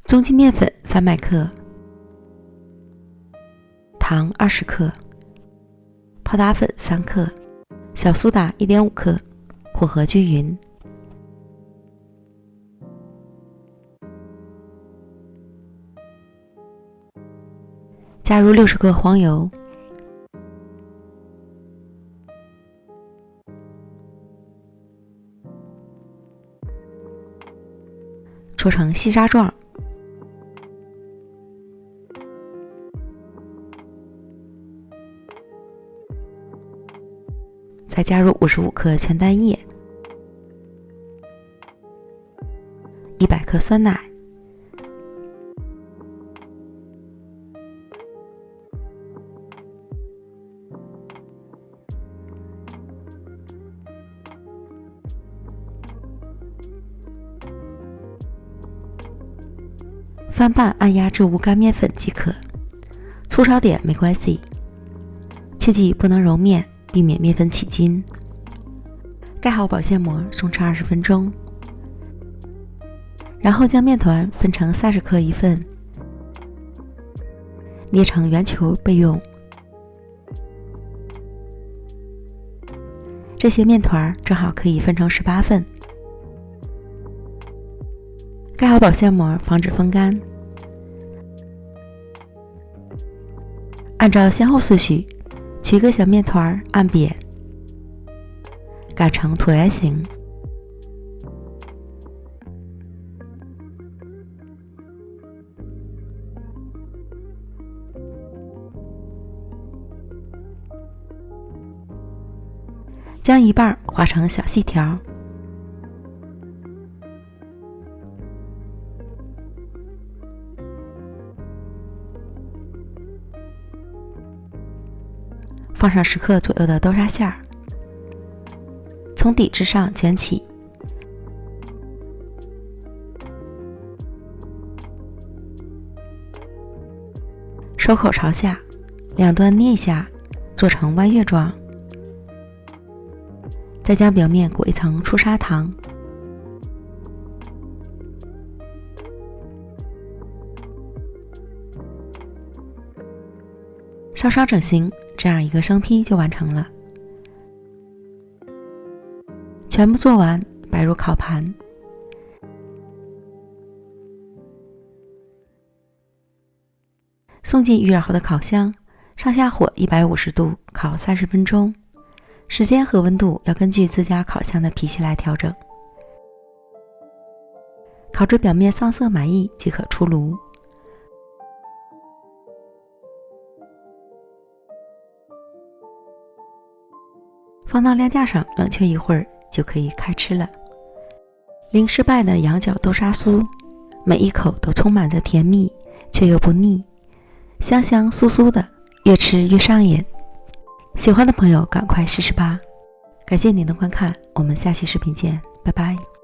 中筋面粉300克，糖20克，泡打粉3克，小苏打1.5克，混合均匀。加入60克黄油，搓成细沙状。再加入55克全蛋液，100克酸奶，翻拌按压至无干面粉即可，粗糙点没关系，切记不能揉面，避免面粉起筋。盖好保鲜膜，松弛20分钟，然后将面团分成30克一份，捏成圆球备用。这些面团正好可以分成18份。盖好保鲜膜，防止风干。按照先后次序，取一个小面团按扁，擀成椭圆形。将一半划成小细条。放上10克左右的豆沙馅儿，从底至上卷起，收口朝下，两端捏一下，做成弯月状。再将表面裹一层粗砂糖，稍稍整形，这样一个生坯就完成了。全部做完，摆入烤盘。送进预热好的烤箱，上下火150度烤30分钟，时间和温度要根据自家烤箱的脾气来调整。烤至表面上色满意即可出炉。放到晾架上冷却一会儿就可以开吃了。零失败的羊角豆沙酥，每一口都充满着甜蜜，却又不腻，香香酥酥的，越吃越上瘾。喜欢的朋友赶快试试吧。感谢您的观看，我们下期视频见，拜拜。